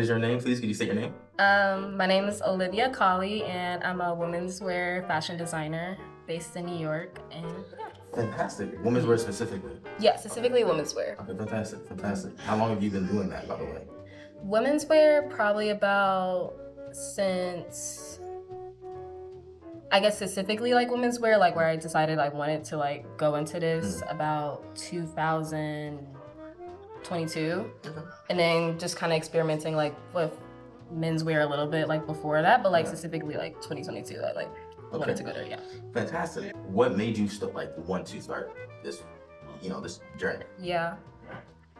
is your name, please? Could you say your name? My name is Olivia Colley, and I'm a women's wear fashion designer based in New York. And Fantastic. Women's wear specifically. yeah, specifically women's wear. Okay, fantastic. How long have you been doing that, by the way? Women's wear, probably about since, I guess specifically like women's wear, like where I decided I wanted to like go into this about 2022. Okay. And then just kind of experimenting like with men's wear a little bit like before that, but like specifically like 2022, I like wanted to go there, yeah. Fantastic. What made you want to start this, this journey? Yeah.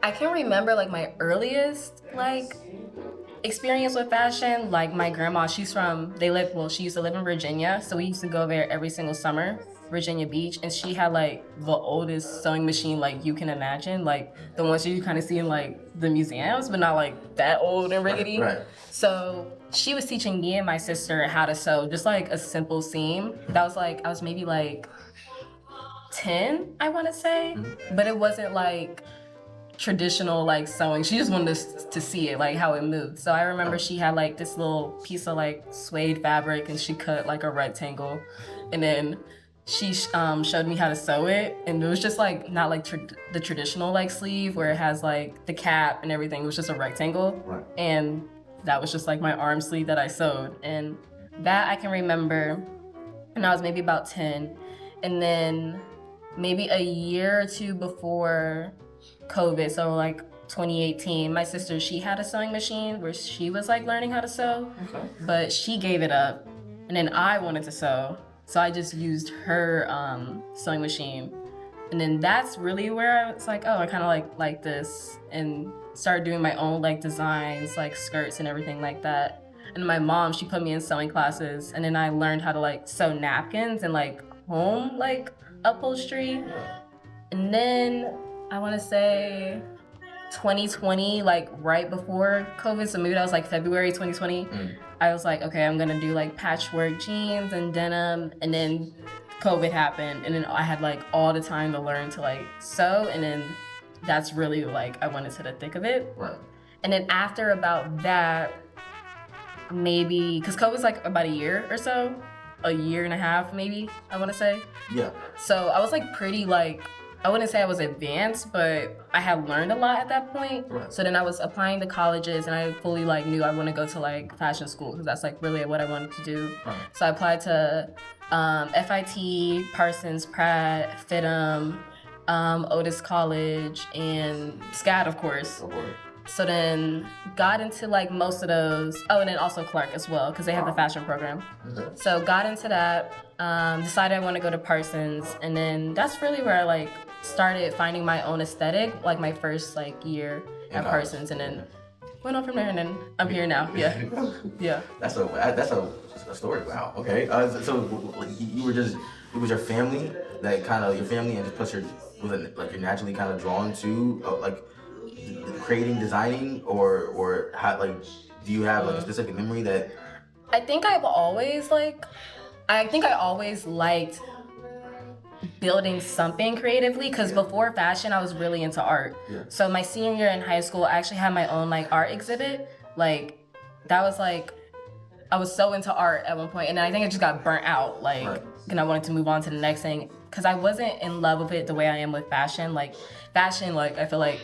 I can remember like my earliest like experience with fashion. Like my grandma, she used to live in Virginia, so we used to go there every single summer, Virginia Beach, and she had like the oldest sewing machine like you can imagine, like the ones you kind of see in like the museums, but not like that old and rickety. Right. So she was teaching me and my sister how to sew just like a simple seam. That was like, I was maybe like 10, I want to say, but it wasn't like traditional like sewing. She just wanted us to see it, like how it moved. So I remember she had like this little piece of like suede fabric, and she cut like a rectangle, and then she showed me how to sew it, and it was just like not like the traditional like sleeve where it has like the cap and everything. It was just a rectangle, Right. and that was just like my arm sleeve that I sewed, and that I can remember. And I was maybe about 10, and then maybe a year or two before COVID, so like 2018, my sister, she had a sewing machine where she was like learning how to sew, but she gave it up, and then I wanted to sew, so I just used her sewing machine, and then that's really where I was like, oh, I kind of like this, and started doing my own like designs, like skirts and everything like that. And my mom, she put me in sewing classes, and then I learned how to like sew napkins and like home like upholstery, and then I want to say 2020, like right before COVID, so maybe that was like February 2020, I was like, okay, I'm gonna do like patchwork jeans and denim, and then COVID happened, and then I had like all the time to learn to like sew, and then that's really like I went into the thick of it. Right. And then after about that, maybe, because COVID was like about a year or so, a year and a half maybe, I want to say. Yeah. So I was like pretty like, I wouldn't say I was advanced, but I had learned a lot at that point. Right. So then I was applying to colleges, and I fully like knew I want to go to like fashion school, because that's like really what I wanted to do. Right. So I applied to FIT, Parsons, Pratt, FITM, Otis College, and SCAD, of course. So then got into like most of those. Oh, and then also Clark as well, because they have the fashion program. So got into that, decided I want to go to Parsons, and then that's really where I like started finding my own aesthetic, like my first like year at Parsons, and then went on from there, and then I'm here now. Yeah. Yeah. That's a story. Wow. Okay. So you were just, it was your family that kind of, your family, and just plus you're naturally kind of drawn to like creating, designing, or how, like, do you have like a specific memory that? I think I always liked building something creatively, because before fashion I was really into art. Yeah. So my senior year in high school, I actually had my own like art exhibit. Like that was like, I was so into art at one point, and then I think I just got burnt out, like, Right. and I wanted to move on to the next thing, because I wasn't in love with it the way I am with fashion. Like fashion, like I feel like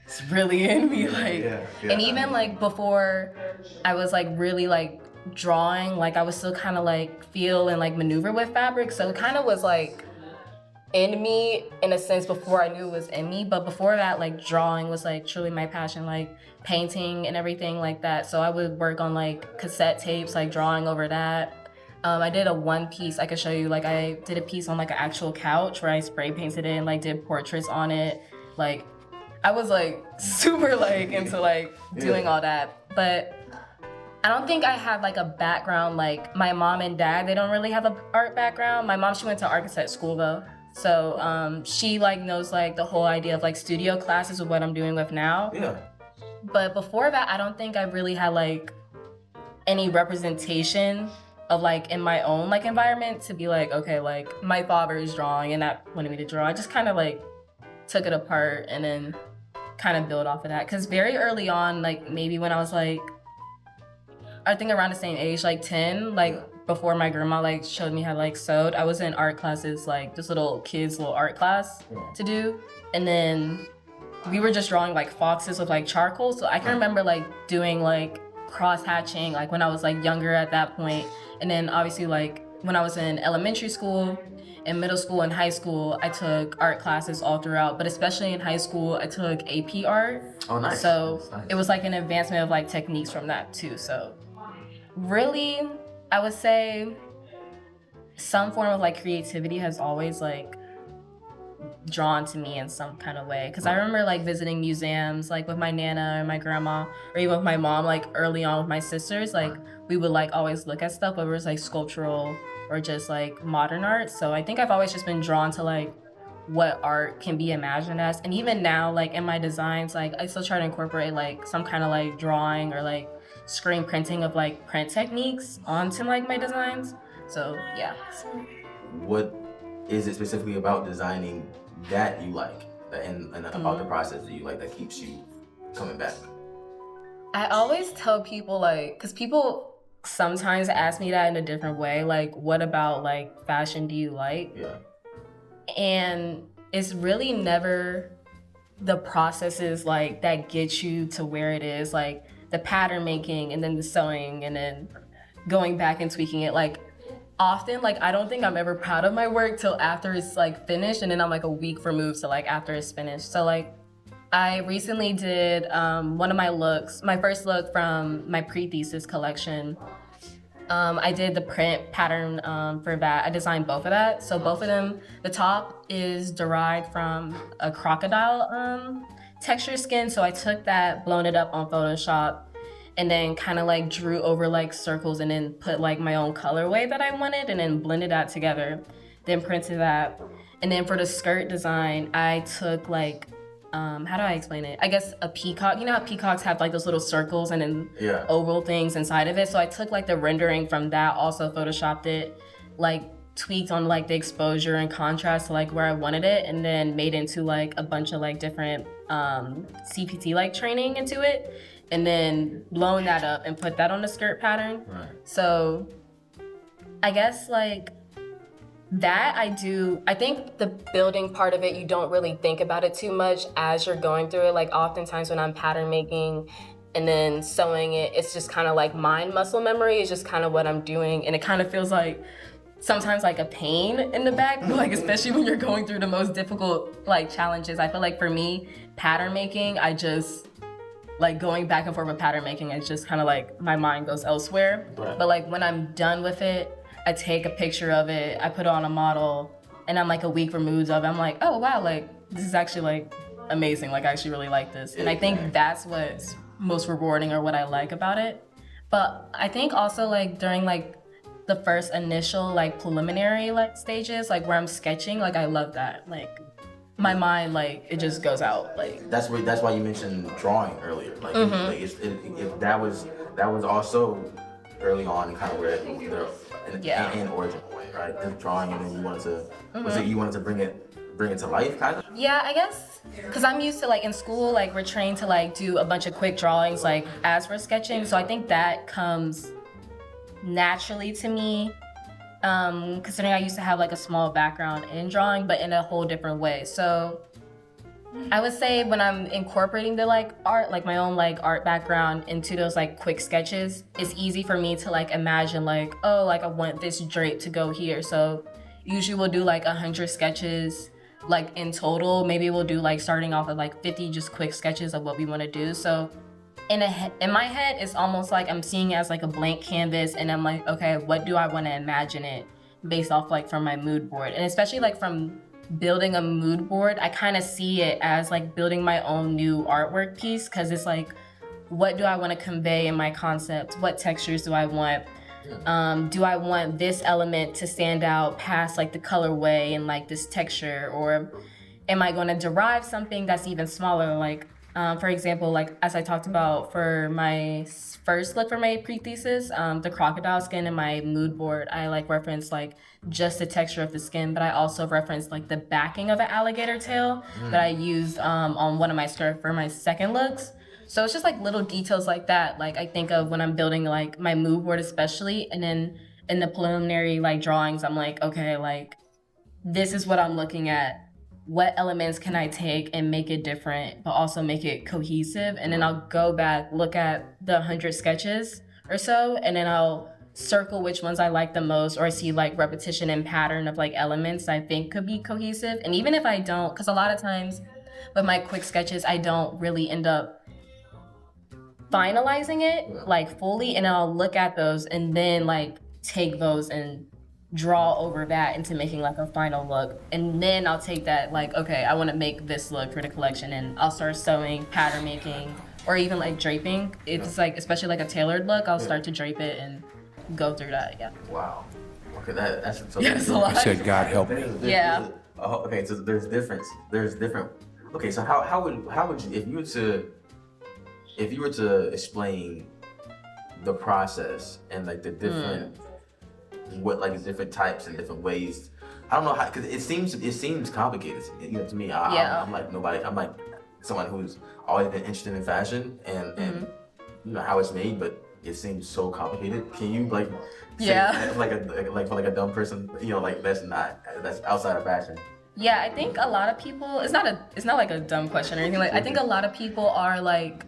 it's really in me, like, and even like before I was like really like drawing, like I was still kind of like feel and like maneuver with fabric, so it kind of was like in me in a sense before I knew it was in me. But before that, like drawing was like truly my passion, like painting and everything like that. So I would work on like cassette tapes, like drawing over that. I did a one piece I could show you, like I did a piece on like an actual couch where I spray painted it and like did portraits on it. Like I was like super like into like doing all that, but I don't think I had like a background, like my mom and dad, they don't really have an art background. My mom, she went to architect school though. So she like knows like the whole idea of like studio classes of what I'm doing with now. Yeah. But before that, I don't think I really had like any representation of like in my own like environment to be like, okay, like my father is drawing and that wanted me to draw. I just kind of like took it apart and then kind of build off of that. Because very early on, like maybe when I was like I think around the same age, like 10, like before my grandma like showed me how to like sewed. I was in art classes, like this little kids little art class to do, and then we were just drawing like foxes with like charcoal. So I can remember like doing like cross hatching like when I was like younger at that point, and then obviously like when I was in elementary school, in middle school and high school, I took art classes all throughout, but especially in high school, I took AP art. Oh, nice. So That's nice. it was like an advancement of like techniques from that too. So really, I would say some form of like creativity has always like drawn to me in some kind of way. Cause I remember like visiting museums like with my nana or my grandma, or even with my mom, like early on with my sisters, like we would like always look at stuff, whether it was like sculptural or just like modern art. So I think I've always just been drawn to like what art can be imagined as. And even now, like in my designs, like I still try to incorporate like some kind of like drawing or like screen printing of like print techniques onto like my designs. So yeah. What is it specifically about designing that you like, and about the process that you like that keeps you coming back? I always tell people like, because people sometimes ask me that in a different way, like what about like fashion do you like? Yeah. And it's really never the processes like that get you to where it is, like the pattern making and then the sewing and then going back and tweaking it. Like often, like I don't think I'm ever proud of my work till after it's like finished, and then I'm like a week removed to like after it's finished. So like I recently did one of my looks, my first look from my pre-thesis collection. I did the print pattern for that. I designed both of that. So both of them, the top is derived from a crocodile texture skin. So I took that, blown it up on Photoshop, and then kind of like drew over like circles and then put like my own colorway that I wanted and then blended that together, then printed that. And then for the skirt design, I took like, how do I explain it? I guess a peacock. You know how peacocks have like those little circles and then oval things inside of it? So I took like the rendering from that, also photoshopped it, like tweaked on like the exposure and contrast to like where I wanted it, and then made into like a bunch of like different CPT like training into it, and then blown that up and put that on the skirt pattern. Right. So I guess like that I think the building part of it, you don't really think about it too much as you're going through it. Like oftentimes when I'm pattern making and then sewing it, it's just kind of like mind muscle memory is just kind of what I'm doing. And it kind of feels like sometimes like a pain in the back, like especially when you're going through the most difficult like challenges. I feel like for me, pattern making, I just like going back and forth with pattern making, it's just kind of like my mind goes elsewhere. Right. But like when I'm done with it, I take a picture of it, I put it on a model, and I'm like a week removed of it. I'm like, oh wow, like this is actually like amazing. Like I actually really like this. And I think that's what's most rewarding or what I like about it. But I think also like during like the first initial like preliminary like stages, like where I'm sketching, like I love that. Like my mind, like it just goes out. Like That's why you mentioned drawing earlier. Like, like if that was also early on kind of where in origin point, right? The drawing, and then you wanted to was it you wanted to bring it to life, kind of? Yeah, I guess because I'm used to like in school, like we're trained to like do a bunch of quick drawings like as we're sketching. So I think that comes naturally to me, considering I used to have like a small background in drawing, but in a whole different way. So I would say when I'm incorporating the like art, like my own like art background into those like quick sketches, it's easy for me to like imagine like, oh, like I want this drape to go here. So usually we'll do like 100 sketches like in total. Maybe we'll do like starting off with like 50 just quick sketches of what we want to do. So in my head, it's almost like I'm seeing it as like a blank canvas, and I'm like, okay, what do I want to imagine it based off like from my mood board? And especially like from building a mood board, I kind of see it as like building my own new artwork piece, because it's like, what do I want to convey in my concept? What textures do I want? Do I want this element to stand out past like the colorway and like this texture, or am I going to derive something that's even smaller? Like, for example, like as I talked about for my first look for my pre-thesis, the crocodile skin in my mood board, I like referenced like just the texture of the skin, but I also referenced like the backing of an alligator tail that I used on one of my skirts for my second looks. So it's just like little details like that. Like I think of when I'm building like my mood board especially, and then in the preliminary like drawings, I'm like, okay, like this is what I'm looking at. What elements can I take and make it different, but also make it cohesive? And then I'll go back, look at the 100 sketches or so, and then I'll circle which ones I like the most, or I see like repetition and pattern of like elements I think could be cohesive. And even if I don't, because a lot of times with my quick sketches, I don't really end up finalizing it like fully, and I'll look at those and then like take those and draw over that into making like a final look. And then I'll take that like, okay, I want to make this look for the collection, and I'll start sewing, pattern making, or even like draping. If it's like especially like a tailored look, I'll start to drape it and go through that. Yeah. Wow. Okay, that's so That's a lot. You said God help me. Yeah. Okay, so there's different. Okay, so how would you, if you were to explain the process and like the different what like the different types and different ways. I don't know how, because it seems complicated. You know, to me, I'm like nobody. I'm like someone who's always been interested in fashion and you know how it's made, but it seems so complicated. Can you like say like for like a dumb person, you know, like that's outside of fashion? Yeah, I think a lot of people. It's not like a dumb question or anything. Like I think a lot of people are like,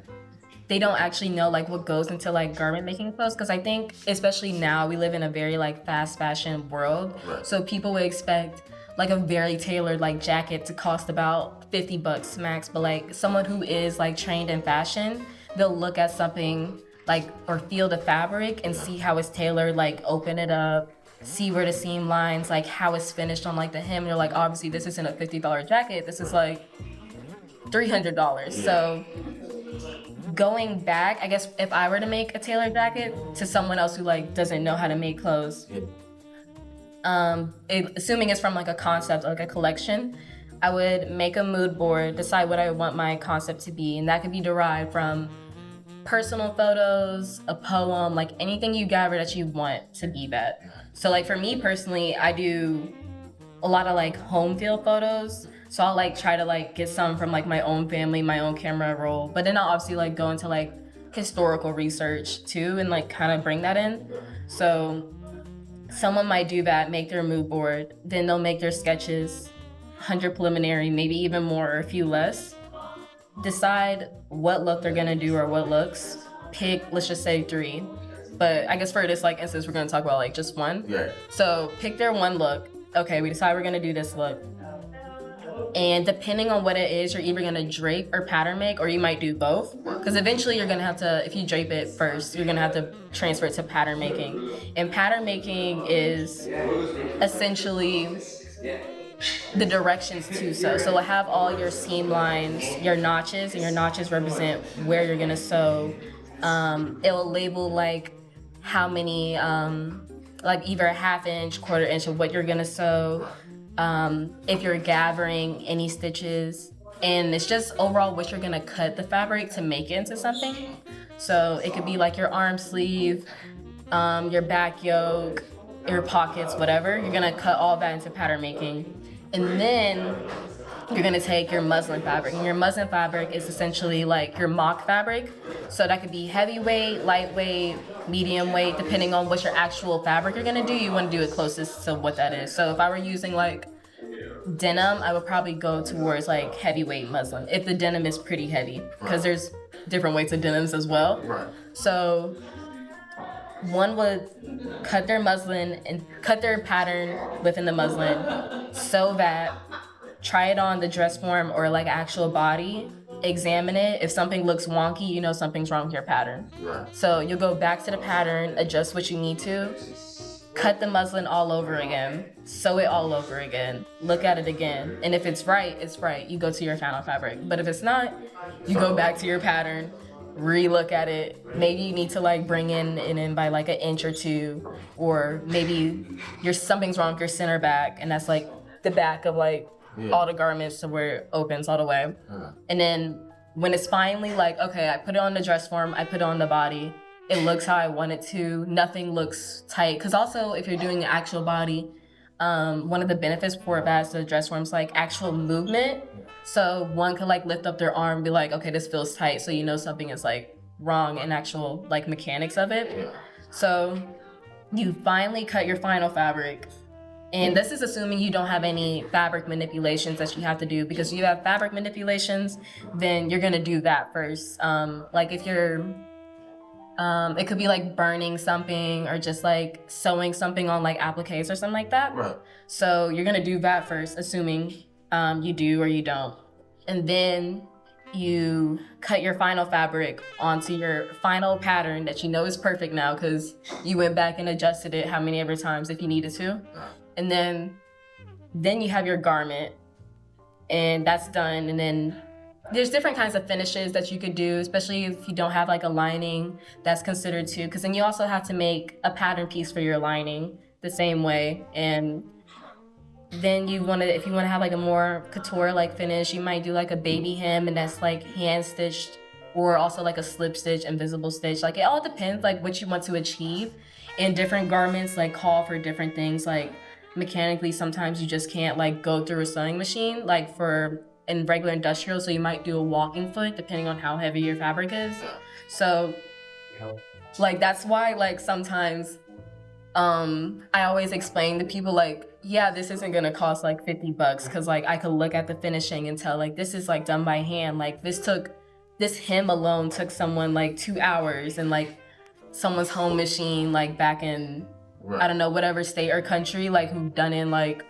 they don't actually know like what goes into like garment making clothes, because I think especially now we live in a very like fast fashion world. Right. So people would expect like a very tailored like jacket to cost about $50 max, but like someone who is like trained in fashion, they'll look at something like or feel the fabric and see how it's tailored, like open it up, see where the seam lines, like how it's finished on like the hem. They're like, obviously this isn't a $50 jacket, this is like $300. So going back, I guess if I were to make a tailored jacket to someone else who like doesn't know how to make clothes, assuming it's from like a concept, like a collection, I would make a mood board, decide what I want my concept to be, and that could be derived from personal photos, a poem, like anything you gather that you want to be that. So like for me personally, I do a lot of like home field photos. So I'll like try to like get some from like my own family, my own camera roll, but then I'll obviously like go into like historical research too and like kind of bring that in. So someone might do that, make their mood board, then they'll make their sketches, 100 preliminary, maybe even more or a few less. Decide what look they're gonna do or what looks. Pick, let's just say 3. But I guess for this like instance, we're gonna talk about like just one. Yeah. So pick their one look. Okay, we decide we're gonna do this look. And depending on what it is, you're either gonna drape or pattern make, or you might do both. Because eventually you're gonna have to, if you drape it first, you're gonna have to transfer it to pattern making. And pattern making is essentially the directions to sew. So we'll have all your seam lines, your notches, and your notches represent where you're gonna sew. It will label like how many, like either a ½ inch, quarter inch of what you're gonna sew. If you're gathering any stitches, and it's just overall what you're gonna cut the fabric to make it into something. So it could be like your arm sleeve, your back yoke, your pockets, whatever. You're gonna cut all that into pattern making. And then you're gonna take your muslin fabric, and your muslin fabric is essentially like your mock fabric. So that could be heavyweight, lightweight, medium weight, depending on what your actual fabric you're gonna do. You wanna do it closest to what that is. So if I were using like denim, I would probably go towards like heavyweight muslin, if the denim is pretty heavy, because there's different weights of denims as well. Right. So one would cut their muslin and cut their pattern within the muslin, sew that, try it on the dress form or like actual body, examine it. If something looks wonky, you know something's wrong with your pattern. Right. So you'll go back to the pattern, adjust what you need to, cut the muslin all over again, sew it all over again, look at it again. And if it's right, it's right. You go to your final fabric. But if it's not, you go back to your pattern, re-look at it. Maybe you need to like bring in by like 1 inch or 2, or maybe something's wrong with your center back, and that's like the back of like all the garments to where it opens all the way. And then when it's finally like, okay, I put it on the dress form, I put it on the body, it looks how I want it to, nothing looks tight. Because also if you're doing the actual body, one of the benefits for vast dress forms like actual movement. So one could like lift up their arm and be like, okay, this feels tight. So you know something is like wrong in actual like mechanics of it. So you finally cut your final fabric. And this is assuming you don't have any fabric manipulations that you have to do, because if you have fabric manipulations, then you're gonna do that first. Like if you're, it could be like burning something or just like sewing something on like appliques or something like that. Right. So you're gonna do that first, assuming you do or you don't. And then you cut your final fabric onto your final pattern that you know is perfect now because you went back and adjusted it how many ever times if you needed to. And then you have your garment, and that's done. And then there's different kinds of finishes that you could do, especially if you don't have like a lining. That's considered too, because then you also have to make a pattern piece for your lining the same way. And then if you want to have like a more couture like finish, you might do like a baby hem, and that's like hand stitched, or also like a slip stitch, invisible stitch. Like it all depends like what you want to achieve. And different garments like call for different things. Like mechanically, sometimes you just can't like go through a sewing machine like in regular industrial, so you might do a walking foot depending on how heavy your fabric is. So like that's why like sometimes I always explain to people like, yeah, this isn't gonna cost like $50 because like I could look at the finishing and tell like this is like done by hand. Like this hem alone took someone like 2 hours, and like someone's home machine like back in I don't know, whatever state or country, like who've done in like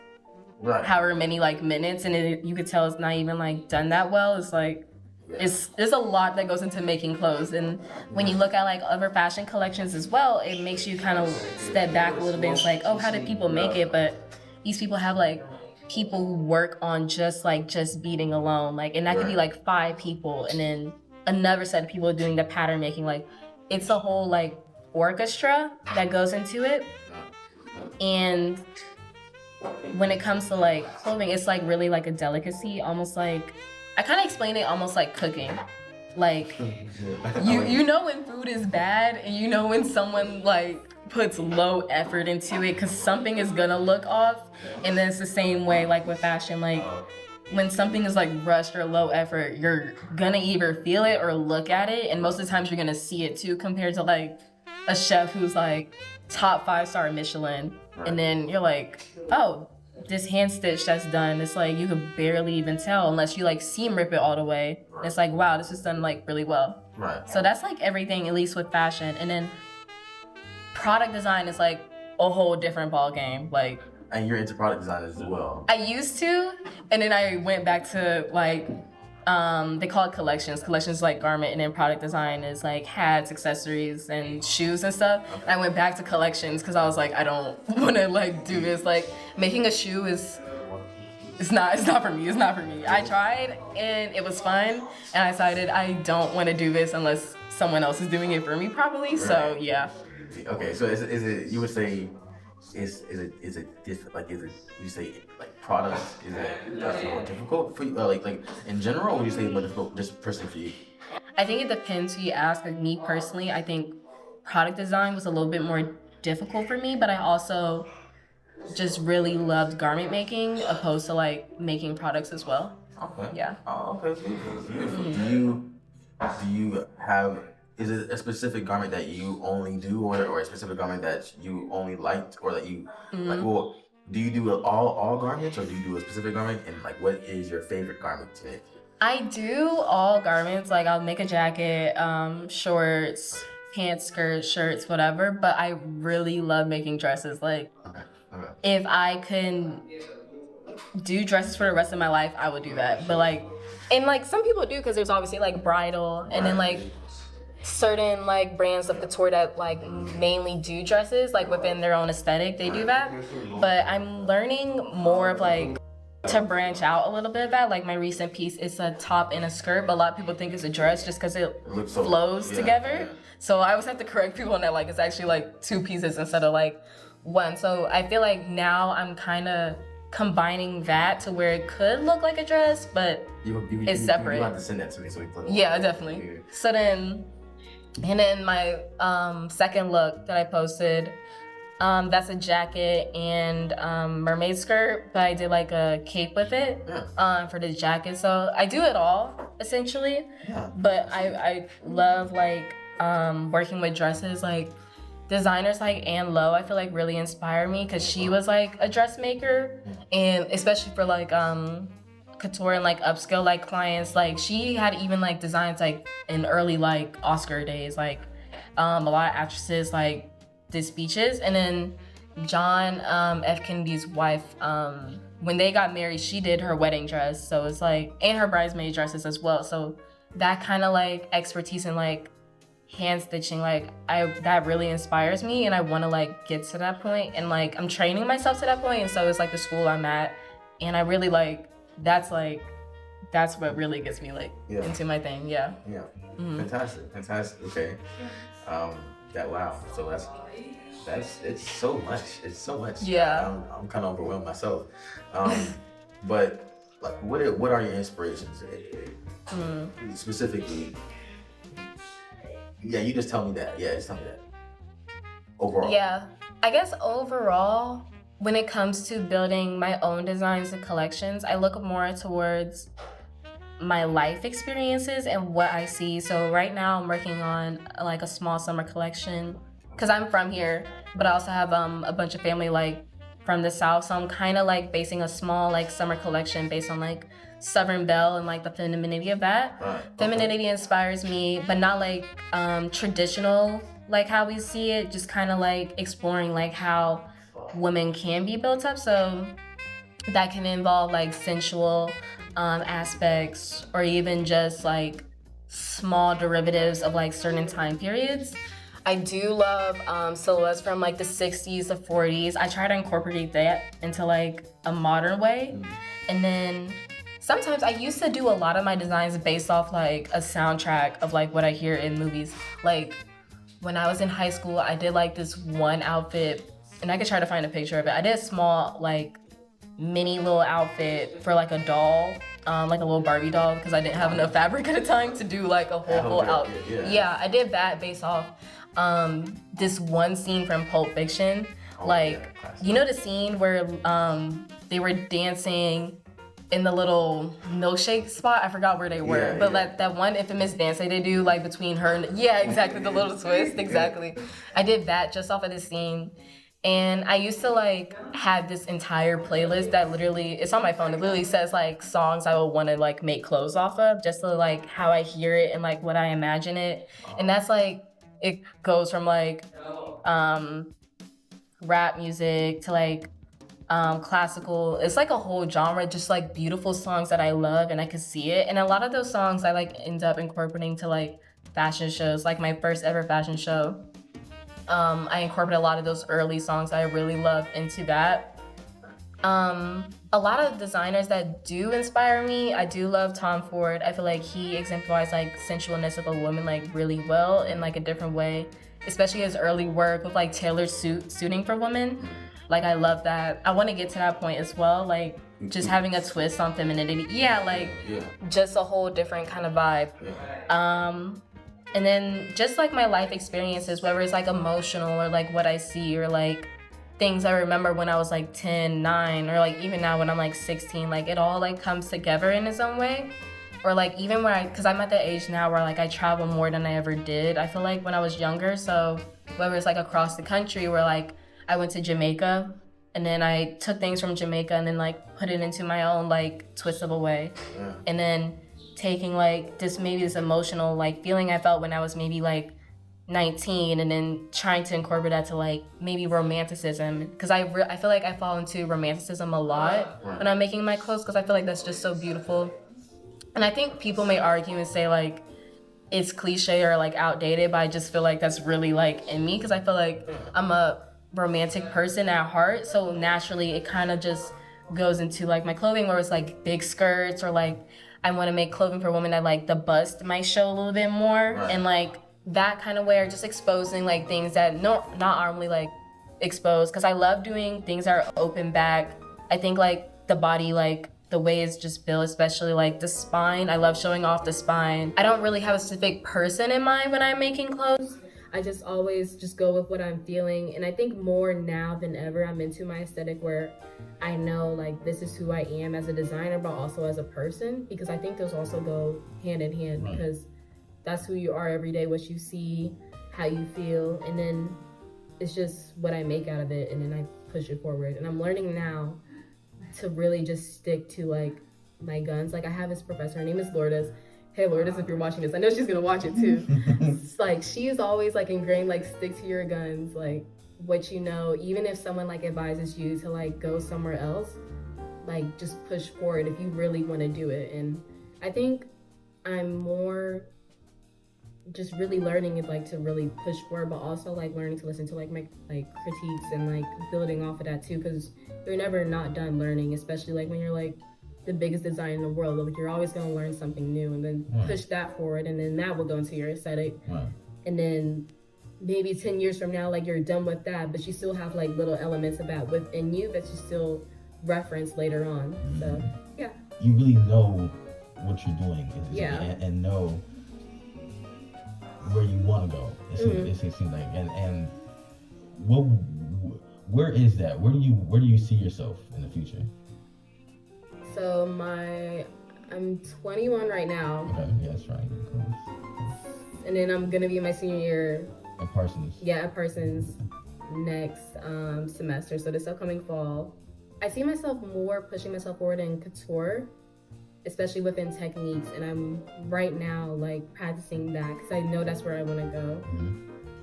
however many like minutes, and you could tell it's not even like done that well. It's like there's a lot that goes into making clothes. And when you look at like other fashion collections as well, it makes you kind of step back a little bit. It's like, oh, how did people make it? But these people have like people who work on just beading alone, like, and that could be like 5 people, and then another set of people doing the pattern making. Like it's a whole like orchestra that goes into it. And when it comes to like clothing, it's like really like a delicacy, almost like I kind of explain it almost like cooking. Like you know when food is bad, and you know when someone like puts low effort into it, because something is gonna look off. And then it's the same way like with fashion. Like when something is like rushed or low effort, you're gonna either feel it or look at it, and most of the times you're gonna see it too, compared to like a chef who's like top 5-star Michelin, and then you're like, oh, this hand stitch that's done, it's like you could barely even tell unless you like seam rip it all the way. It's like, wow, this is done like really well. So that's like everything, at least with fashion. And then product design is like a whole different ball game. Like, and you're into product design as well. I used to, and then I went back to like they call it collections. Collections like garment, and then product design is like hats, accessories, and shoes and stuff. And I went back to collections because I was like, I don't want to like do this. Like making a shoe it's not for me. It's not for me. I tried and it was fun, and I decided I don't want to do this unless someone else is doing it for me properly. So yeah. Okay, so is it you would say is it different? Like is it you say like product is it more difficult for you like in general, or would you say more difficult just personally for you? I think it depends who you ask. Like me personally, I think product design was a little bit more difficult for me, but I also just really loved garment making opposed to like making products as well. Okay. Yeah. Oh, okay. Beautiful. Do you have, is it a specific garment that you only do, or a specific garment that you only liked, or that you like? Well, do you do all garments, or do you do a specific garment? And like, what is your favorite garment to make? I do all garments. Like I'll make a jacket, shorts, pants, skirts, shirts, whatever. But I really love making dresses. Like, if I can do dresses for the rest of my life, I would do that. But like, and like some people do, because there's obviously like bridal, and then like certain like brands of couture that like mainly do dresses like within their own aesthetic, they do that. But I'm learning more of like to branch out a little bit of that. Like my recent piece, it's a top and a skirt, but a lot of people think it's a dress just because it flows together. So I always have to correct people on that, like it's actually like 2 pieces instead of like 1. So I feel like now I'm kind of combining that to where it could look like a dress, but it's separate. You have to send that to me so we put it. Yeah, definitely. So then, and then my second look that I posted, That's a jacket and mermaid skirt, but I did like a cape with it for the jacket. So I do it all essentially. Yeah. But I love like working with dresses. Like designers like Anne Lowe, I feel like really inspire me because she was like a dressmaker, and especially for like couture and like upscale like clients. Like she had even like designs like in early like Oscar days. Like a lot of actresses like did speeches, and then John F. Kennedy's wife, when they got married, she did her wedding dress. So it's like, and her bridesmaid dresses as well. So that kind of like expertise in like hand stitching, like that really inspires me, and I want to like get to that point, and like I'm training myself to that point, and so it's like the school I'm at, and I really like that's what really gets me like into my thing. Yeah. Fantastic. Okay. Wow. So that's it's so much. Yeah. I'm kind of overwhelmed myself. But like, what are your inspirations specifically? Yeah, you just tell me that. Yeah, just tell me that. Overall. Yeah, I guess overall, when it comes to building my own designs and collections, I look more towards my life experiences and what I see. So right now I'm working on like a small summer collection because I'm from here, but I also have a bunch of family like from the South. So I'm kind of like basing a small like summer collection based on like Southern Belle and like the femininity of that. Femininity inspires me, but not like traditional like how we see it, just kind of like exploring like how women can be built up. So that can involve like sensual aspects, or even just like small derivatives of like certain time periods. I do love silhouettes from like the 60s, the 40s. I try to incorporate that into like a modern way. And then sometimes I used to do a lot of my designs based off like a soundtrack of like what I hear in movies. Like when I was in high school, I did like this one outfit, and I could try to find a picture of it. I did a small like mini little outfit for like a doll, like a little Barbie doll, because I didn't have enough fabric at the time to do like a whole full outfit. Yeah, I did that based off this one scene from Pulp Fiction. You know the scene where they were dancing in the little milkshake spot? I forgot where they were, but like that one infamous dance that they do like between her and exactly, the little twist, exactly. I did that just off of this scene. And I used to like have this entire playlist that literally, it's on my phone. It literally says like songs I would want to like make clothes off of, just to like how I hear it and like what I imagine it. And that's like, it goes from like rap music to like classical. It's like a whole genre, just like beautiful songs that I love and I can see it. And a lot of those songs I like end up incorporating to like fashion shows, like my first ever fashion show. I incorporate a lot of those early songs I really love into that. A lot of designers that do inspire me, I do love Tom Ford. I feel like he exemplifies like sensualness of a woman like really well in like a different way, especially his early work with like tailored suiting for women. Like I love that. I want to get to that point as well, like just having a twist on femininity. Just a whole different kind of vibe. And then just like my life experiences, whether it's like emotional or like what I see or like things I remember when I was like 10, 9, or like even now when I'm like 16, like it all like comes together in its own way. Or like even because I'm at the age now where like I travel more than I ever did. I feel like when I was younger, so whether it's like across the country where like I went to Jamaica and then I took things from Jamaica and then like put it into my own like twist of a way. And then taking like this emotional like feeling I felt when I was maybe like 19, and then trying to incorporate that to like maybe romanticism, because I feel like I fall into romanticism a lot when I'm making my clothes, because I feel like that's just so beautiful. And I think people may argue and say like it's cliche or like outdated, but I just feel like that's really like in me, because I feel like I'm a romantic person at heart, so naturally it kind of just goes into like my clothing, where it's like big skirts, or like I want to make clothing for women that like the bust might show a little bit more, and like that kind of way, or just exposing like things that not normally like exposed, because I love doing things that are open back. I think like the body, like the way it's just built, especially like the spine, I love showing off the spine. I don't really have a specific person in mind when I'm making clothes. I just always just go with what I'm feeling. And I think more now than ever, I'm into my aesthetic where I know like this is who I am as a designer, but also as a person, because I think those also go hand in hand because that's who you are every day, what you see, how you feel, and then it's just what I make out of it, and then I push it forward. And I'm learning now to really just stick to like my guns. Like I have this professor, her name is Lourdes. Hey Lourdes, if you're watching this, I know she's gonna watch it too. It's like she's always like ingrained, like stick to your guns, like what you know, even if someone like advises you to like go somewhere else, like just push forward if you really want to do it. And I think I'm more just really learning it like to really push forward, but also like learning to listen to like my like critiques and like building off of that too, because you're never not done learning, especially like when you're like the biggest designer in the world. Like you're always going to learn something new and then push that forward, and then that will go into your aesthetic. And then maybe 10 years from now, like you're done with that, but you still have like little elements of that within you that you still reference later on. So yeah, you really know what you're doing, and know where you want to go. It seems like, and where is that? Where do you see yourself in the future? So I'm 21 right now. Okay, yeah, that's right. Cool. And then I'm gonna be in my senior year at Parsons. Yeah, at Parsons next semester. So this upcoming fall, I see myself more pushing myself forward in couture, especially within techniques. And I'm right now like practicing that because I know that's where I want to go.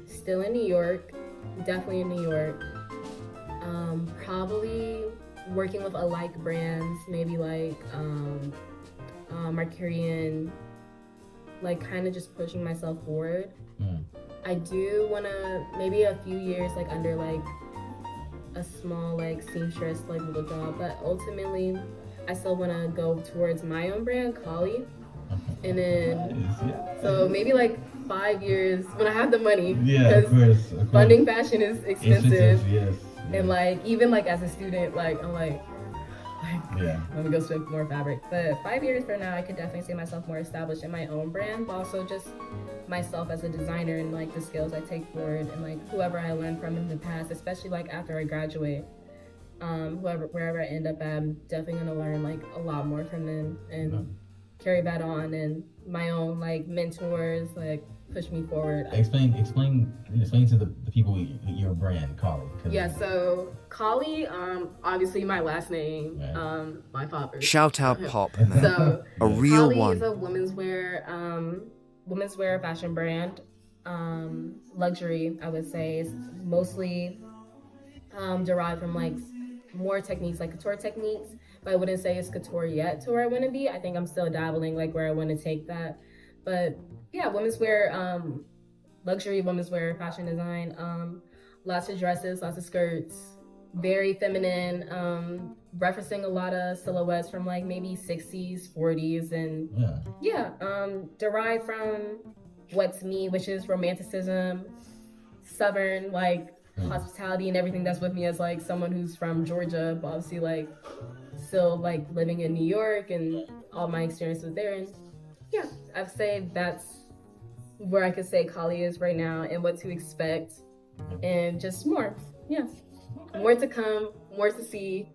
Still in New York, definitely in New York. Probably working with alike brands, maybe like Mercurian, like kind of just pushing myself forward. I do want to maybe a few years like under like a small like seamstress like little job, but ultimately I still want to go towards my own brand, Colley. And then so maybe like 5 years when I have the money, because funding fashion is expensive. And like even like as a student, like I'm like let me go spend more fabric. But 5 years from now, I could definitely see myself more established in my own brand, but also just myself as a designer and like the skills I take forward and like whoever I learned from in the past, especially like after I graduate. Wherever I end up at, I'm definitely gonna learn like a lot more from them and carry that on, and my own like mentors like push me forward. Explain to the people your brand, Colley. Yeah, so Colley, obviously my last name, my father. Shout out Pop, man. So a real Colley one. is a women's wear fashion brand, luxury. I would say is mostly derived from like more techniques like couture techniques, but I wouldn't say it's couture yet to where I want to be. I think I'm still dabbling like where I want to take that, but yeah, women's wear, luxury women's wear fashion design, lots of dresses, lots of skirts, very feminine, referencing a lot of silhouettes from like maybe 60s, 40s, and derived from what's me, which is romanticism, Southern like hospitality and everything that's with me as like someone who's from Georgia, but obviously like still like living in New York and all my experiences there. And yeah, I'd say that's where I could say Colley is right now and what to expect, and just more. Yeah, more to come, more to see,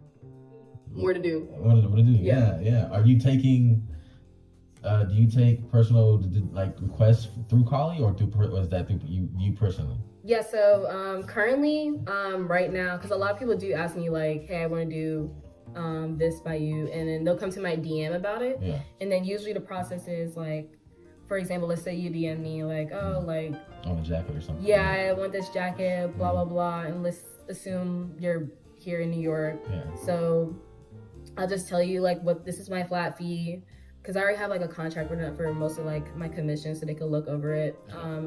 more to do. More to do. Yeah. Are you taking? Do you take personal like requests through Colley, or was that through you personally? Yeah, so currently, right now, because a lot of people do ask me like, hey, I want to do this by you, and then they'll come to my DM about it. And then usually the process is like, for example, let's say you DM me like, oh, like on a jacket or something. Yeah, I want this jacket, blah blah blah, and let's assume you're here in New York. So I'll just tell you like what this is my flat fee. Because I already have like a contract written up for most of like my commissions, so they can look over it.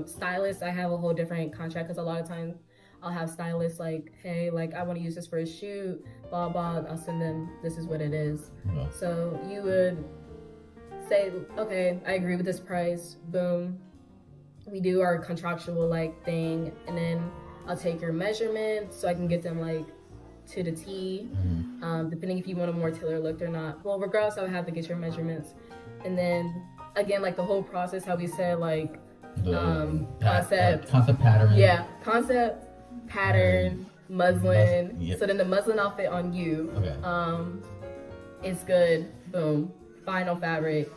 Stylists, I have a whole different contract because a lot of times I'll have stylists like, hey, like I want to use this for a shoot, blah blah. I'll send them, this is what it is. So you would say, okay, I agree with this price. Boom, we do our contractual like thing, and then I'll take your measurements so I can get them like to the T, depending if you want a more tailored look or not. Well, regardless, I would have to get your measurements. And then again, like the whole process, how we said, like concept pattern. Yeah, concept, pattern, muslin. Yep. So then the muslin outfit on you. Okay. It's good. Boom. Final fabric.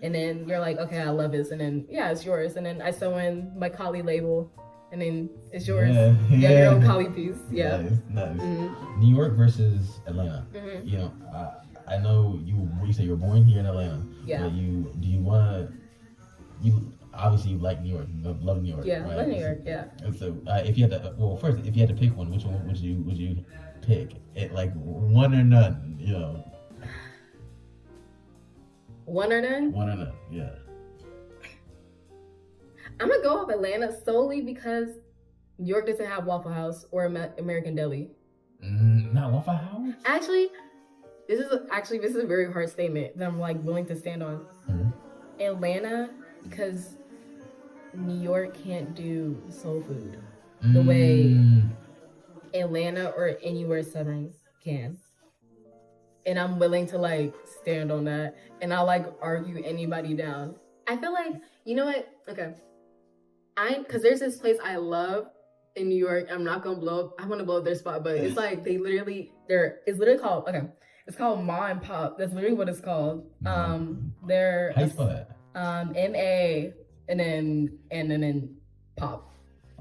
And then you're like, okay, I love this. And then, yeah, it's yours. And then I sew in my Colley label. And then it's yours. Yeah. You have your own Colley piece. Yeah. Nice. Mm-hmm. New York versus Atlanta. Mm-hmm. You know, I know you say you were born here in Atlanta. Yeah. But you obviously like New York. You love New York. Yeah, right? love New York. Yeah. And so, if you had to pick one, which one would you pick? It like one or none, you know. One or none? One or none, yeah. I'm gonna go with Atlanta solely because New York doesn't have Waffle House or American Deli. Not Waffle House? Actually, this is a very hard statement that I'm like willing to stand on. Mm-hmm. Atlanta, because New York can't do soul food the way Atlanta or anywhere Southern can. And I'm willing to like stand on that, and I'll like argue anybody down. I feel like, you know what? Okay. Cause there's this place I love in New York. I'm not gonna blow up. I want to blow up their spot, but it's like it's literally called, okay. It's called Ma and Pop. That's literally what it's called. They're how you spell that? M-A and then Pop.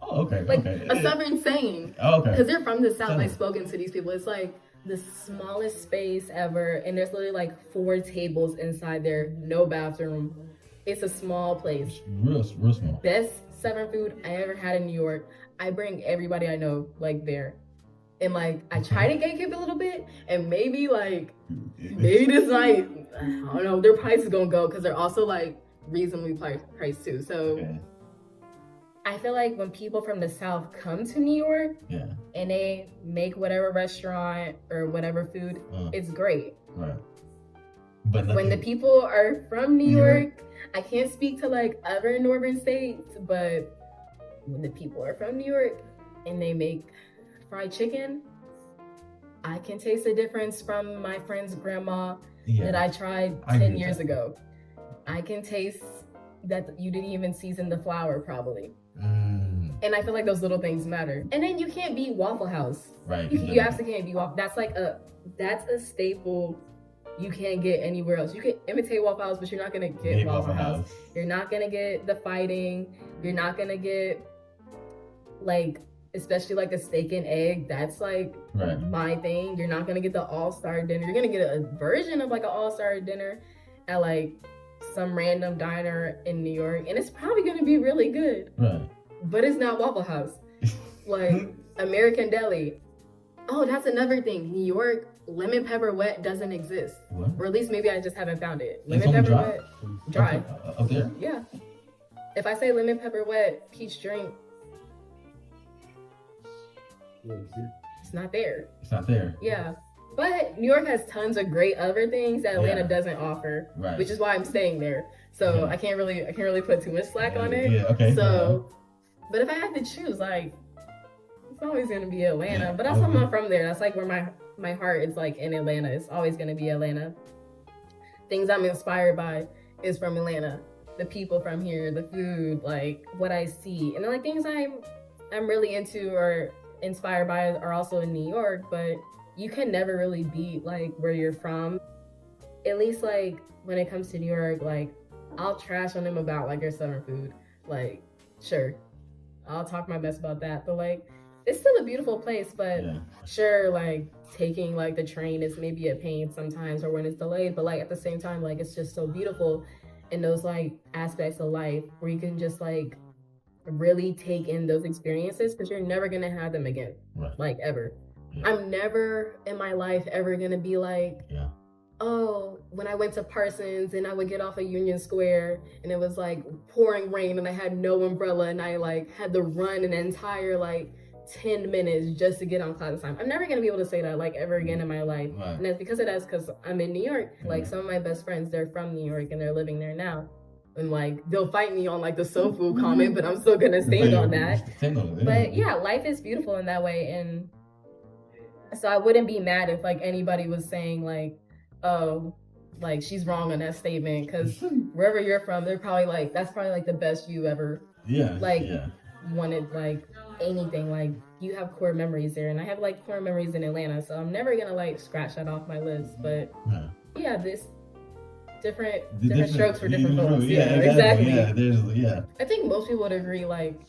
Oh, okay. Like okay. a Southern saying. Oh, okay. Because they're from the South. Southern. I've spoken to these people. It's like the smallest space ever, and there's literally like 4 tables inside there, no bathroom. It's a small place. Real small. Best Southern food I ever had in New York. I bring everybody I know like there. And like I try to gatekeep a little bit, and maybe this night, I don't know, their price is gonna go because they're also like reasonably priced too. So Okay. I feel like when people from the South come to New York, Yeah. and they make whatever restaurant or whatever food, it's great. Right. But When the people are from New York, I can't speak to like other northern states, but when the people are from New York and they make fried chicken, I can taste the difference from my friend's grandma that I tried 10 years ago. I can taste that you didn't even season the flour probably. And I feel like those little things matter. And then you can't beat Waffle House. Right. You absolutely can't beat Waffle. That's a staple you can't get anywhere else. You can imitate Waffle House, but you're not gonna get Waffle House. You're not gonna get the fighting. You're not gonna get like, especially like a steak and egg. That's like my thing. You're not gonna get the all-star dinner. You're gonna get a version of like an all-star dinner at like some random diner in New York, and it's probably gonna be really good. Right. But it's not Waffle House. Like American Deli. Oh, that's another thing. New York, lemon pepper wet doesn't exist. What? Or at least maybe I just haven't found it. It's Lemon only pepper dry? wet, dry. Up there? Yeah. If I say lemon pepper wet peach drink, it's not there. It's not there. Yeah. But New York has tons of great other things that Atlanta Yeah. doesn't offer, Right. which is why I'm staying there. So I can't really put too much slack on it. Yeah, okay. So, but if I had to choose, like, it's always gonna be Atlanta. Yeah. But that's why I'm from there. That's like where my heart is, like, in Atlanta. It's always gonna be Atlanta. Things I'm inspired by is from Atlanta. The people from here, the food, like what I see, and then like things I'm really into or inspired by are also in New York. But you can never really beat like where you're from. At least like when it comes to New York, like I'll trash on them about like their Southern food. Like, sure, I'll talk my best about that. But like, it's still a beautiful place. But sure, like taking like the train is maybe a pain sometimes, or when it's delayed. But like at the same time, like it's just so beautiful in those like aspects of life where you can just like really take in those experiences, because you're never gonna have them again, like ever. I'm never in my life ever gonna be like, oh, when I went to Parsons and I would get off of Union Square and it was like pouring rain and I had no umbrella and I like had to run an entire like 10 minutes just to get on class time. I'm never gonna be able to say that like ever again in my life. And that's because I'm in New York. Like some of my best friends, they're from New York and they're living there now. And like they'll fight me on like the soul food comment, but I'm still gonna stand on that. But yeah, life is beautiful in that way. And so I wouldn't be mad if like anybody was saying like, oh, like she's wrong on that statement, because wherever you're from, they're probably like, that's probably like the best you ever like wanted, like anything. Like you have core memories there, and I have like core memories in Atlanta, so I'm never gonna like scratch that off my list. But yeah, this different strokes for different folks. Yeah, exactly. Yeah, I think most people would agree like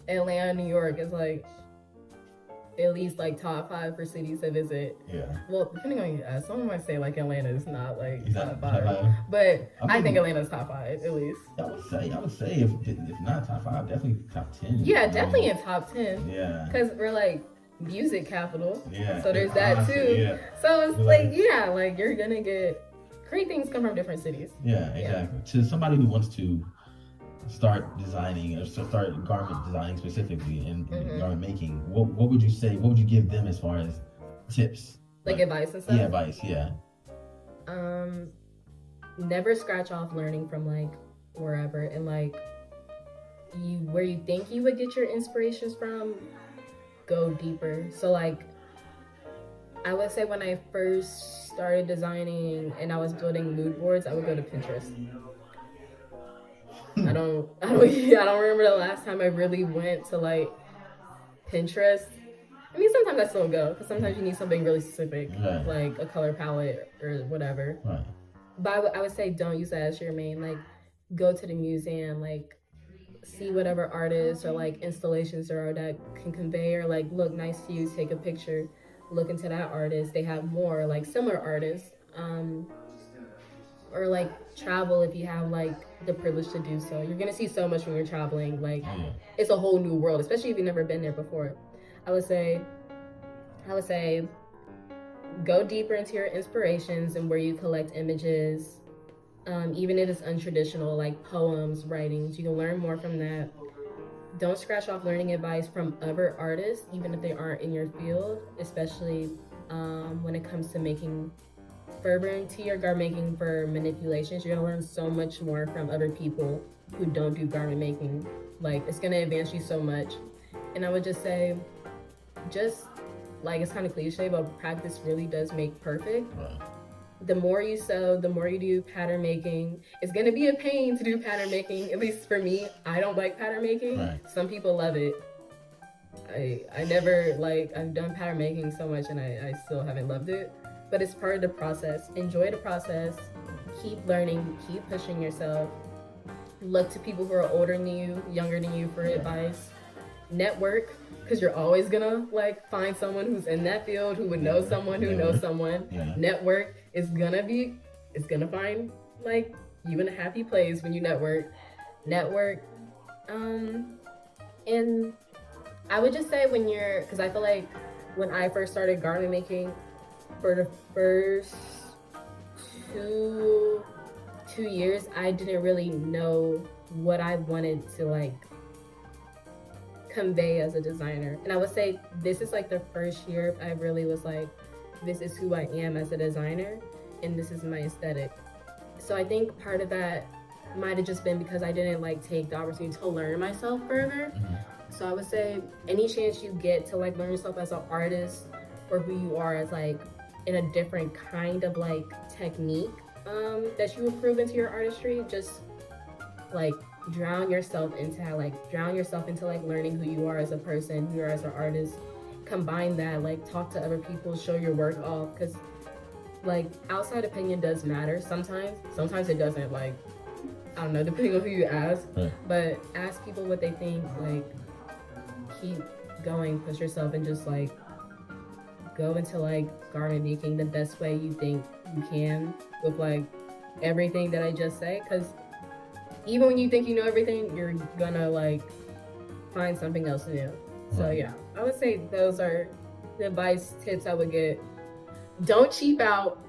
Atlanta, New York is like at least like top 5 for cities to visit. Yeah. Well, depending on you ask, someone might say like Atlanta is not like top 5, top 5. But I think Atlanta's top 5 at least. I would say if not top 5, definitely top 10. Yeah, definitely in top 10. Yeah. Because we're like music capital. Yeah. So there's that too. Yeah. So it's like like you're gonna get great things come from different cities. Yeah, exactly. To somebody who wants to start designing or start garment designing specifically and garment making, what would you say? What would you give them as far as tips? Like advice and stuff? Yeah, advice, yeah. Never scratch off learning from like wherever, and like where you think you would get your inspirations from, go deeper. So like I would say when I first started designing and I was building mood boards, I would go to Pinterest. I don't remember the last time I really went to like Pinterest. I mean, sometimes I still go, because sometimes you need something really specific, like a color palette or whatever. Right. But I would say don't use that as your main. Like, go to the museum, like see whatever artists or like installations there are that can convey or like look nice to you. Take a picture, look into that artist. They have more like similar artists. Or like travel if you have like the privilege to do so. You're gonna see so much when you're traveling. Like it's a whole new world, especially if you've never been there before. I would say go deeper into your inspirations and where you collect images. Even if it's untraditional, like poems, writings, you can learn more from that. Don't scratch off learning advice from other artists, even if they aren't in your field, especially when it comes to making Burberry tea or garment making for manipulations. You're gonna learn so much more from other people who don't do garment making. Like, it's gonna advance you so much. And I would just say, like, it's kind of cliche, but practice really does make perfect. Right. The more you sew, the more you do pattern making. It's gonna be a pain to do pattern making. At least for me, I don't like pattern making. Right. Some people love it. I never I've done pattern making so much and I still haven't loved it. But it's part of the process. Enjoy the process. Keep learning. Keep pushing yourself. Look to people who are older than you, younger than you for advice. Network, because you're always gonna like find someone who's in that field who would know someone who knows someone. Yeah. Network is gonna find like you in a happy place when you network. And I would just say because I feel like when I first started garment making, for the first two years, I didn't really know what I wanted to like convey as a designer. And I would say this is like the first year I really was like, this is who I am as a designer and this is my aesthetic. So I think part of that might have just been because I didn't like take the opportunity to learn myself further. So I would say any chance you get to like learn yourself as an artist or who you are as like in a different kind of like technique that you improve into your artistry, just like drown yourself into learning who you are as a person, who you are as an artist. Combine that, like talk to other people, show your work off, because like outside opinion does matter sometimes it doesn't, like I don't know, depending on who you ask. But ask people what they think, like keep going, push yourself, and just like go into like garment making the best way you think you can with like everything that I just say, because even when you think you know everything, you're gonna like find something else new. So yeah, I would say those are the advice, tips I would get. Don't cheap out.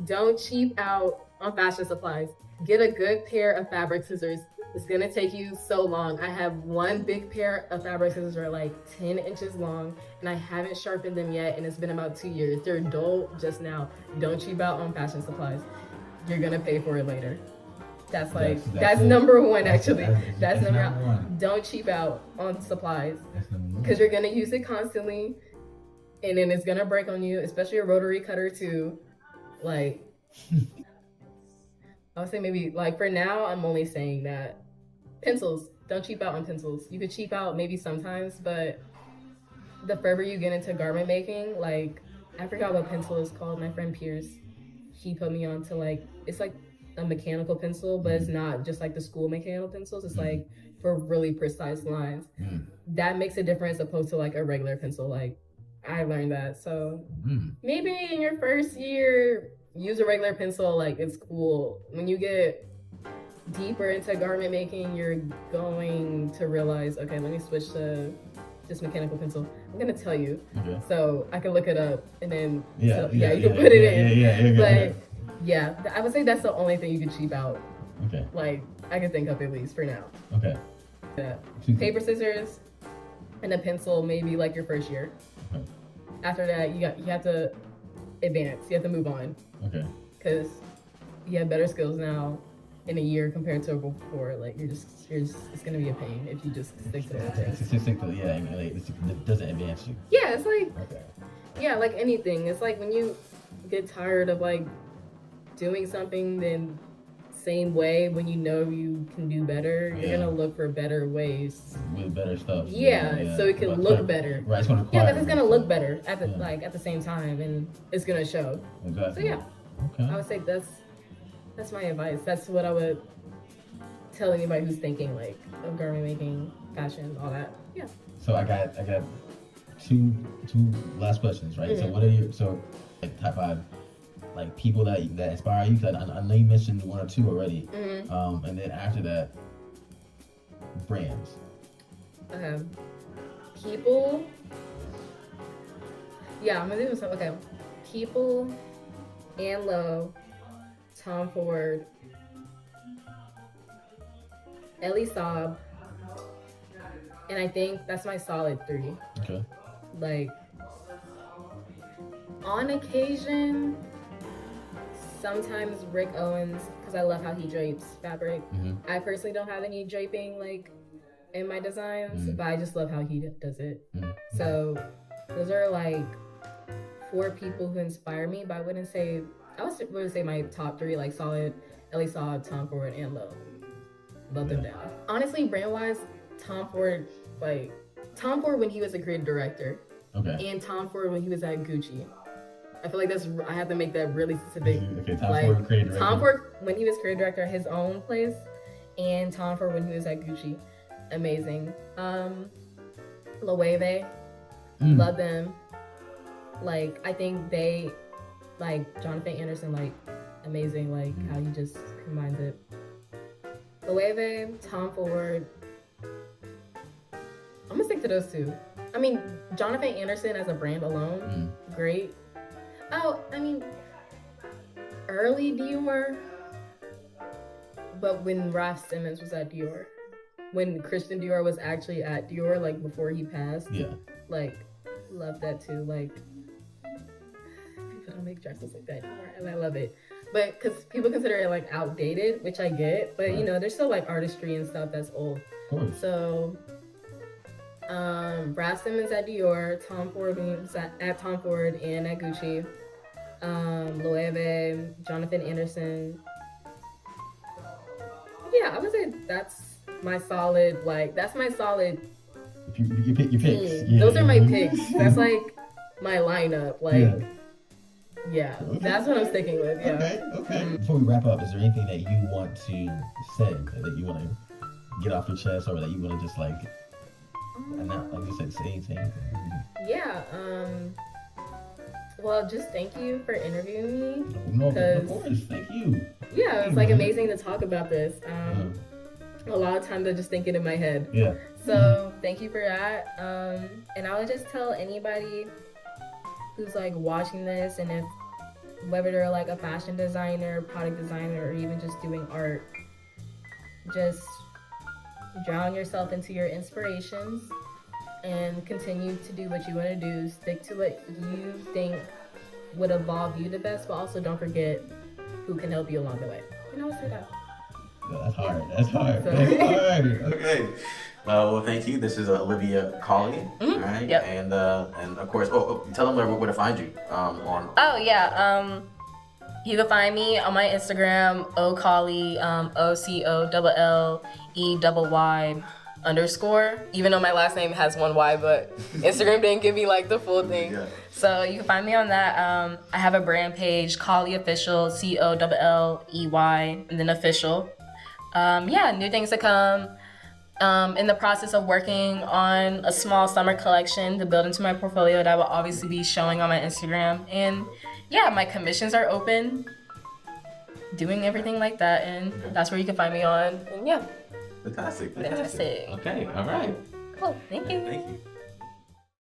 Don't cheap out on fashion supplies. Get a good pair of fabric scissors. It's gonna take you so long. I have one big pair of fabric scissors that are like 10 inches long, and I haven't sharpened them yet, and it's been about 2 years. They're dull just now. Don't cheap out on fashion supplies. You're gonna pay for it later. That's number one, actually. That's number one. Don't cheap out on supplies, because you're gonna use it constantly, and then it's gonna break on you, especially a rotary cutter too. Like, I would say maybe like for now, I'm only saying that pencils. Don't cheap out on pencils. You could cheap out maybe sometimes, but the further you get into garment making, like I forgot what pencil is called. My friend Pierce, he put me on to like it's like a mechanical pencil, but it's not just like the school mechanical pencils. It's like for really precise lines. That makes a difference opposed to like a regular pencil. Like I learned that. So maybe in your first year, use a regular pencil. Like it's cool. When you get deeper into garment making, you're going to realize, okay, let me switch to this mechanical pencil. I'm gonna tell you, so I can look it up and then you can put it in. But yeah, I would say that's the only thing you could cheap out. Okay. Like I can think of at least for now. Okay. Yeah. Paper, scissors, and a pencil. Maybe like your first year. Okay. After that, you have to advance. You have to move on. Okay. Because you have better skills now in a year compared to before. Like you're just it's gonna be a pain if you just stick to that thing. It doesn't advance you. Yeah, it's like Okay. yeah, like anything. It's like when you get tired of like doing something then same way when you know you can do better, you're gonna look for better ways with better stuff. Yeah, so it can look better. Right, it's gonna because it's gonna look better at the like at the same time, and it's gonna show. Exactly. So yeah, okay. I would say that's my advice. That's what I would tell anybody who's thinking like of garment making, fashion, all that. Yeah. So I got two last questions, right? So what are your like top 5 like people that inspire you? Cause I know you mentioned 1 or 2 already. And then after that, brands. People. Yeah, I'm gonna do some. Okay, people, Ann Lowe, Tom Ford, Ellie Saab, and I think that's my solid 3. Okay. Like on occasion. Sometimes Rick Owens, because I love how he drapes fabric. I personally don't have any draping like in my designs, but I just love how he does it. So those are like 4 people who inspire me, but I wouldn't say my top 3 like solid Ellie Saab, Tom Ford, and Lowe. Love them down. Honestly, brand wise, Tom Ford when he was a creative director, and Tom Ford when he was at Gucci. I feel like I have to make that really specific. Okay, Tom Ford when he was creative director at his own place, and Tom Ford when he was at Gucci. Amazing. Loewe, love them. Like I think they, like Jonathan Anderson, like amazing. Like how he just combines it. Loewe, Tom Ford. I'm gonna stick to those 2. I mean, Jonathan Anderson as a brand alone, great. Oh, I mean, early Dior, but when Raf Simons was at Dior, when Christian Dior was actually at Dior, like before he passed, like, love that too. Like, people don't make dresses like that anymore, and I love it. But because people consider it like outdated, which I get, but you know, there's still like artistry and stuff that's old. So, Brad Simmons at Dior, Tom Ford was at Tom Ford and at Gucci, Loewe, Jonathan Anderson. Yeah, I would say that's my solid. Like that's my solid. You pick your picks. Those are my picks. That's like my lineup. Like, yeah, that's what I'm sticking with. Yeah. Okay. Before we wrap up, is there anything that you want to say that you want to get off your chest, or that you want to just like? And not like you said, say anything. Yeah. Well, just thank you for interviewing me. No, of course. Thank you. Yeah, it's like amazing to talk about this. A lot of times I'm just thinking in my head. Yeah. So thank you for that. And I would just tell anybody who's like watching this, and if whether they're like a fashion designer, product designer, or even just doing art, just drown yourself into your inspirations and continue to do what you want to do. Stick to what you think would evolve you the best, but also don't forget who can help you along the way. And I would say that. That's hard. That's hard. So. That's hard. Okay. Well, thank you. This is Olivia Colley, right? Yep. And of course, tell them where to find you on. Oh yeah. You can find me on my Instagram, Ocolley, OCOLLEY_. Even though my last name has one Y, but Instagram didn't give me like the full thing. Yeah. So you can find me on that. I have a brand page, Colley Official, COLLEY, and then official. New things to come. In the process of working on a small summer collection to build into my portfolio that will obviously be showing on my Instagram. And my commissions are open, doing everything like that, and that's where you can find me on. And Fantastic. Fantastic. Okay, all right. Cool, thank you. Thank you.